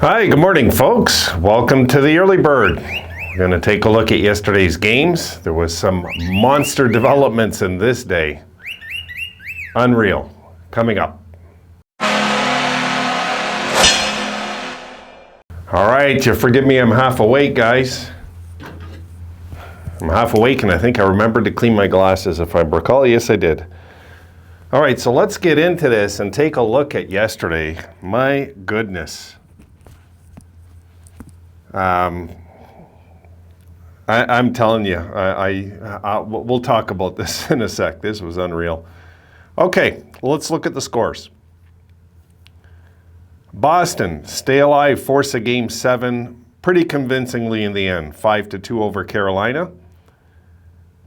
Hi, good morning, folks. Welcome to the Early Bird. We're going to take a look at yesterday's games. There was some monster developments in this day. Unreal. Coming up. All right, you forgive me, I'm half awake, guys. I'm half awake, and I think I remembered to clean my glasses, if I recall. Yes, I did. All right, so let's get into this and take a look at yesterday. My goodness. I'm telling you, we'll talk about this in a sec. This was unreal. Okay, let's look at the scores. Boston, stay alive, force a game 7, pretty convincingly in the end, 5-2 over Carolina.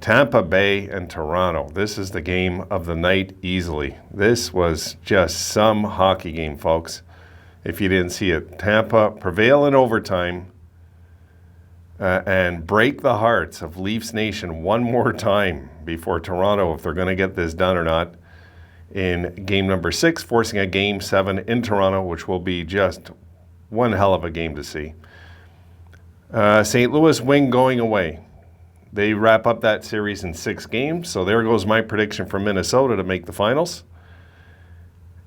Tampa Bay and Toronto. This is the game of the night easily. This was just some hockey game, folks. If you didn't see it, Tampa prevail in overtime and break the hearts of Leafs Nation one more time before Toronto, if they're going to get this done or not, in game number 6, forcing a game 7 in Toronto, which will be just one hell of a game to see. St. Louis win going away. They wrap up that series in 6 games, so there goes my prediction for Minnesota to make the finals.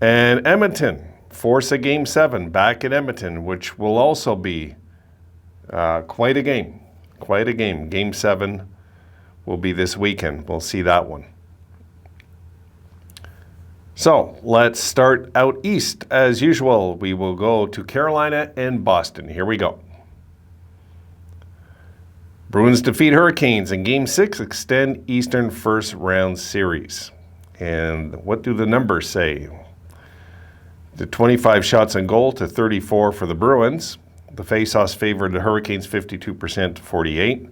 And Edmonton, force a game 7 back at Edmonton, which will also be quite a game. Quite a game. Game 7 will be this weekend. We'll see that one. So let's start out east. As usual, we will go to Carolina and Boston. Here we go. Bruins defeat Hurricanes in Game 6, extend Eastern first round series. And what do the numbers say? The 25 shots on goal to 34 for the Bruins. The faceoffs favored the Hurricanes 52% to 48.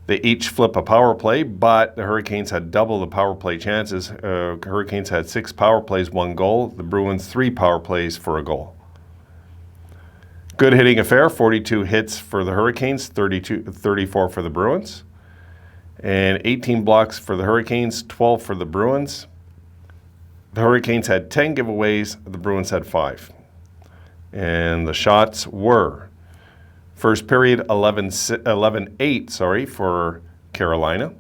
They each flip a power play, but the Hurricanes had double the power play chances. Hurricanes had 6 power plays, 1 goal. The Bruins 3 power plays for a goal. Good hitting affair, 42 hits for the Hurricanes, 34 for the Bruins. And 18 blocks for the Hurricanes, 12 for the Bruins. The Hurricanes had 10 giveaways, the Bruins had 5. And the shots were, first period 11-8 for Carolina.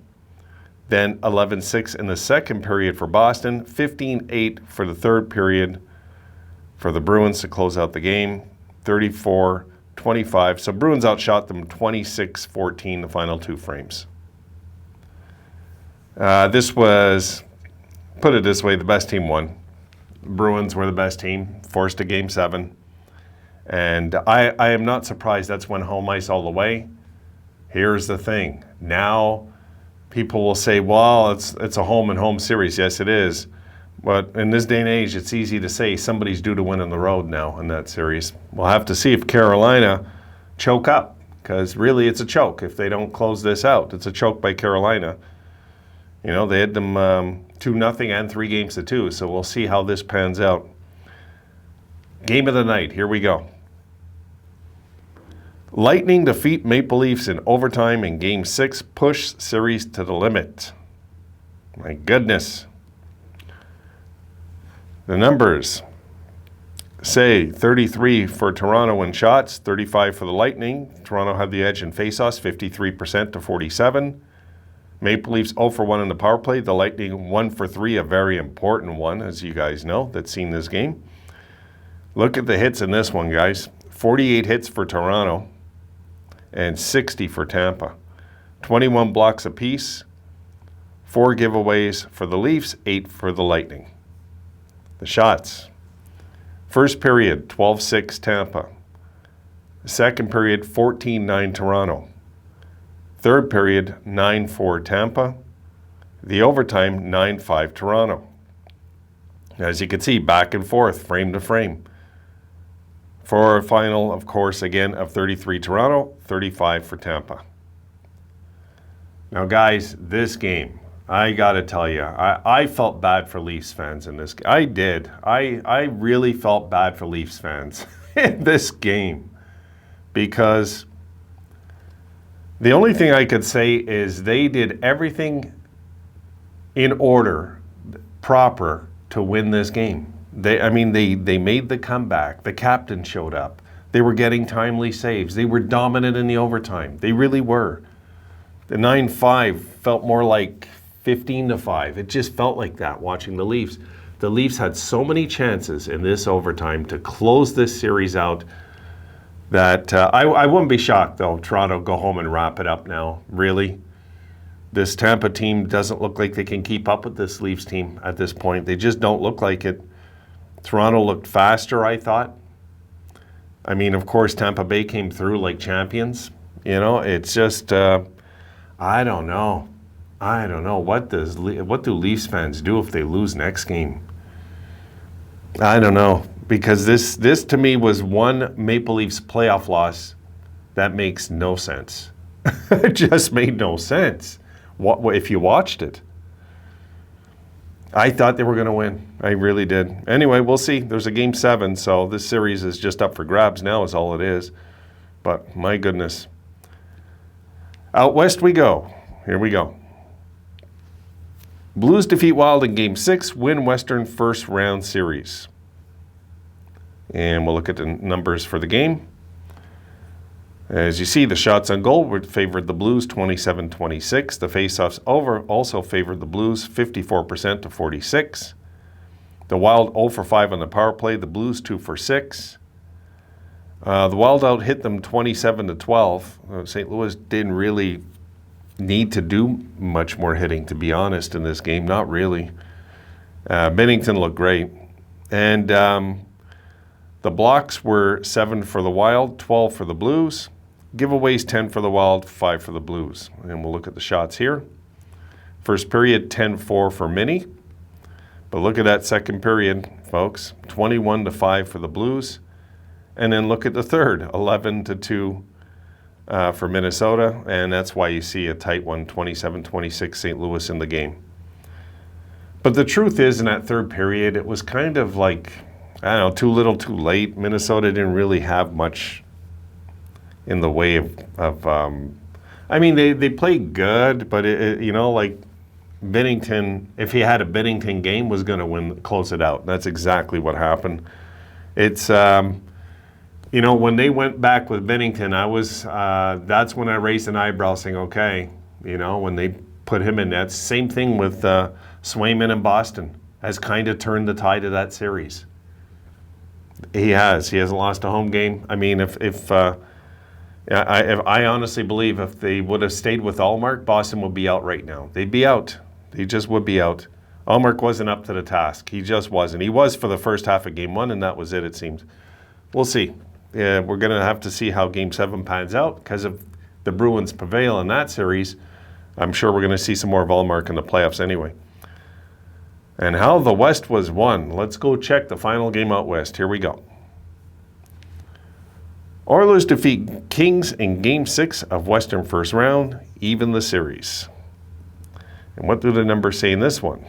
Then 11-6 in the second period for Boston, 15-8 for the third period for the Bruins to close out the game. 34-25. So Bruins outshot them 26-14 the final 2 frames. This was, put it this way, the best team won. Bruins were the best team, forced a game 7. And I am not surprised that's when home ice all the way. Here's the thing. Now people will say, well, it's a home and home series. Yes, it is. But in this day and age, it's easy to say somebody's due to win on the road now in that series. We'll have to see if Carolina choke up, because really it's a choke if they don't close this out. It's a choke by Carolina. You know, they had them 2-0 and 3-2, so we'll see how this pans out. Game of the night, here we go. Lightning defeat Maple Leafs in overtime in Game 6, push series to the limit. My goodness. The numbers say 33 for Toronto in shots, 35 for the Lightning. Toronto had the edge in faceoffs, 53% to 47. Maple Leafs 0 for 1 in the power play. The Lightning 1 for 3, a very important one, as you guys know, that's seen this game. Look at the hits in this one, guys. 48 hits for Toronto and 60 for Tampa. 21 blocks apiece, 4 giveaways for the Leafs, 8 for the Lightning. The shots. First period, 12-6 Tampa. Second period, 14-9 Toronto. Third period, 9-4 Tampa. The overtime, 9-5 Toronto. As you can see, back and forth, frame to frame. For a final, of course, again, of 33 Toronto, 35 for Tampa. Now, guys, this game, I got to tell you, I felt bad for Leafs fans in this game. I did. I really felt bad for Leafs fans in this game, because the only thing I could say is they did everything in order, proper, to win this game. They made the comeback. The captain showed up. They were getting timely saves. They were dominant in the overtime. They really were. The 9-5 felt more like 15-5. It just felt like that watching the Leafs. The Leafs had so many chances in this overtime to close this series out that I wouldn't be shocked, though, Toronto go home and wrap it up now. Really. This Tampa team doesn't look like they can keep up with this Leafs team at this point. They just don't look like it. Toronto looked faster, I thought. I mean, of course, Tampa Bay came through like champions. You know, it's just, I don't know. I don't know. What do Leafs fans do if they lose next game? I don't know. Because this to me was one Maple Leafs playoff loss that makes no sense. It just made no sense. What if you watched it? I thought they were going to win. I really did. Anyway, we'll see. There's a Game 7, so this series is just up for grabs now is all it is. But my goodness. Out west we go. Here we go. Blues defeat Wild in Game 6, win Western first round series. And we'll look at the numbers for the game. As you see, the shots on goal favored the Blues 27-26. The faceoffs over also favored the Blues 54% to 46. The Wild 0 for 5 on the power play. The Blues 2 for 6. The Wild out hit them 27-12. St. Louis didn't really need to do much more hitting, to be honest, in this game. Not really. Binnington looked great. And the blocks were 7 for the Wild, 12 for the Blues. Giveaways 10 for the Wild, 5 for the Blues. And we'll look at the shots here. First period, 10-4 for Minnie. But look at that second period, folks. 21-5 for the Blues. And then look at the third, 11-2 for Minnesota. And that's why you see a tight one, 27-26 St. Louis in the game. But the truth is, in that third period, it was kind of like, I don't know, too little, too late. Minnesota didn't really have much in the way of I mean, they played good, but you know, like Binnington, if he had a Binnington game, was going to close it out. That's exactly what happened. It's you know, when they went back with Binnington, that's when I raised an eyebrow, saying, okay, you know, when they put him in net. Same thing with Swayman in Boston, has kind of turned the tide of that series. He hasn't lost a home game. I mean, if I honestly believe if they would have stayed with Ullmark, Boston would be out right now. They'd be out. They just would be out. Ullmark wasn't up to the task. He just wasn't. He was for the first half of Game 1, and that was it, it seems. We'll see. We're going to have to see how Game 7 pans out, because if the Bruins prevail in that series, I'm sure we're going to see some more of Ullmark in the playoffs anyway. And how the West was won. Let's go check the final game out west. Here we go. Oilers defeat Kings in Game 6 of Western first round, even the series. And what do the numbers say in this one?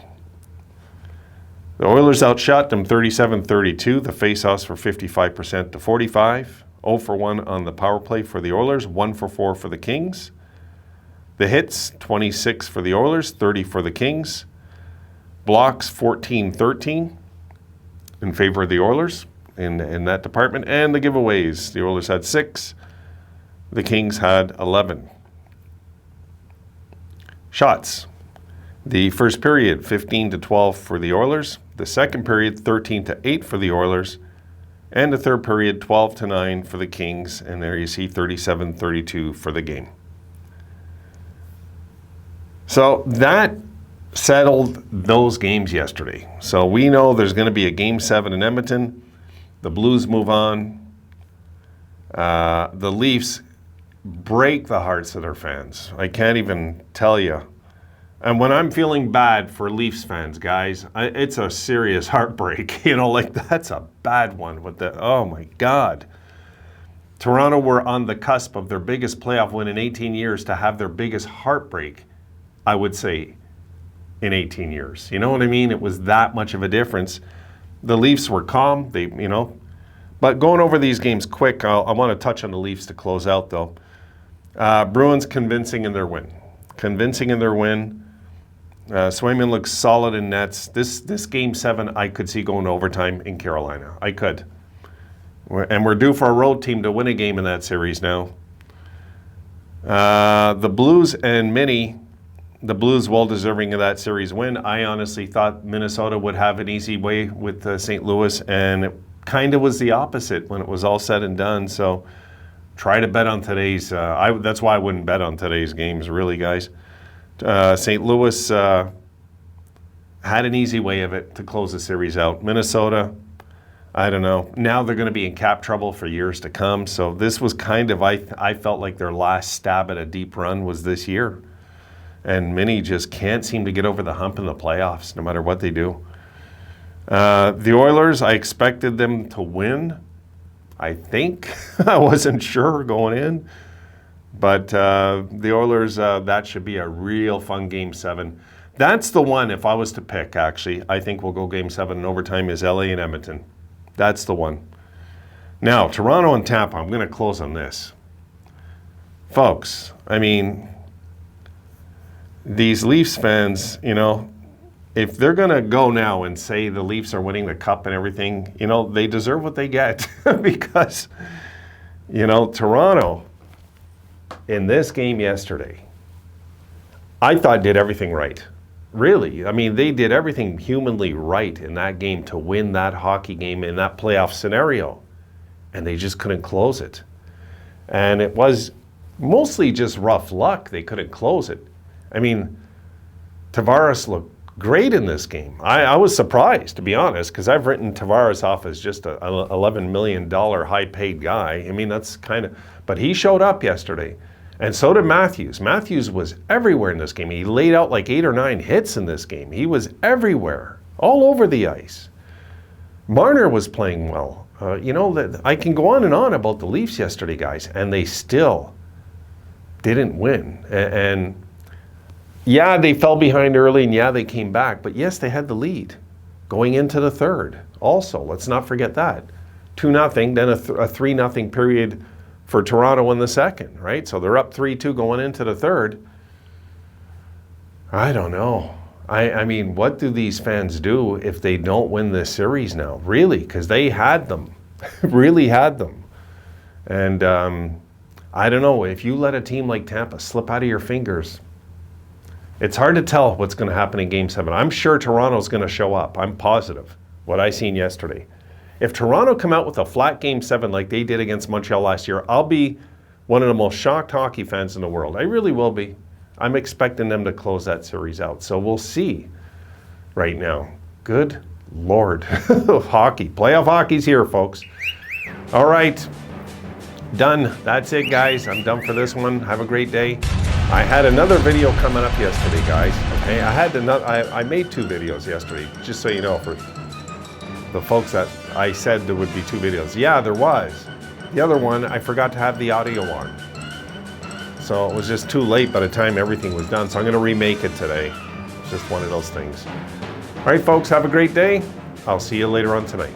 The Oilers outshot them 37-32. The faceoffs were 55% to 45. 0 for 1 on the power play for the Oilers, 1 for 4 for the Kings. The hits, 26 for the Oilers, 30 for the Kings. Blocks, 14-13 in favor of the Oilers in that department. And the giveaways, the Oilers had 6. The Kings had 11. Shots. The first period, 15-12 for the Oilers. The second period, 13-8 for the Oilers. And the third period, 12-9 for the Kings. And there you see 37-32 for the game. So that settled those games yesterday. So we know there's going to be a Game 7 in Edmonton. The Blues move on. The Leafs break the hearts of their fans. I can't even tell you. And when I'm feeling bad for Leafs fans, guys, it's a serious heartbreak. You know, like that's a bad one with the, oh my God. Toronto were on the cusp of their biggest playoff win in 18 years to have their biggest heartbreak, I would say, in 18 years. You know what I mean? It was that much of a difference. The Leafs were calm, but going over these games quick, I want to touch on the Leafs to close out, though. Bruins convincing in their win. Swayman looks solid in nets. This Game 7, I could see going to overtime in Carolina. I could. And we're due for a road team to win a game in that series now. The Blues and Minnie, the Blues well deserving of that series win. I honestly thought Minnesota would have an easy way with St. Louis, and it kind of was the opposite when it was all said and done. So try to bet on today's. That's why I wouldn't bet on today's games, really, guys. St. Louis had an easy way of it to close the series out. Minnesota, I don't know. Now they're going to be in cap trouble for years to come. So this was kind of, I felt like their last stab at a deep run was this year. And Minnie just can't seem to get over the hump in the playoffs, no matter what they do. The Oilers, I expected them to win, I think. I wasn't sure going in. But the Oilers, that should be a real fun Game 7. That's the one, if I was to pick, actually, I think we'll go Game 7 in overtime is LA and Edmonton. That's the one. Now, Toronto and Tampa, I'm going to close on this. Folks, I mean, these Leafs fans, you know, if they're going to go now and say the Leafs are winning the cup and everything, you know, they deserve what they get because, you know, Toronto in this game yesterday, I thought did everything right. Really. I mean, they did everything humanly right in that game to win that hockey game in that playoff scenario. And they just couldn't close it. And it was mostly just rough luck. They couldn't close it. I mean, Tavares looked great in this game. I was surprised, to be honest, because I've written Tavares off as just an $11 million high-paid guy. I mean, that's kind of... But he showed up yesterday. And so did Matthews. Matthews was everywhere in this game. He laid out like 8 or 9 hits in this game. He was everywhere, all over the ice. Marner was playing well. You know, I can go on and on about the Leafs yesterday, guys, and they still didn't win. And yeah, they fell behind early, and yeah, they came back. But yes, they had the lead going into the third. Also, let's not forget that. 2-0, then a 3-0 period for Toronto in the second, right? So they're up 3-2 going into the third. I don't know. I mean, what do these fans do if they don't win this series now? Really, because they had them, really had them. And I don't know, if you let a team like Tampa slip out of your fingers, it's hard to tell what's going to happen in Game 7. I'm sure Toronto's going to show up. I'm positive, what I seen yesterday. If Toronto come out with a flat Game 7 like they did against Montreal last year, I'll be one of the most shocked hockey fans in the world. I really will be. I'm expecting them to close that series out. So we'll see right now. Good Lord. Hockey. Playoff hockey's here, folks. All right. Done. That's it, guys. I'm done for this one. Have a great day. I had another video coming up yesterday, guys. Okay, I made 2 videos yesterday, just so you know, for the folks that I said there would be 2 videos. Yeah, there was. The other one, I forgot to have the audio on. So it was just too late by the time everything was done. So I'm going to remake it today. It's just one of those things. All right, folks, have a great day. I'll see you later on tonight.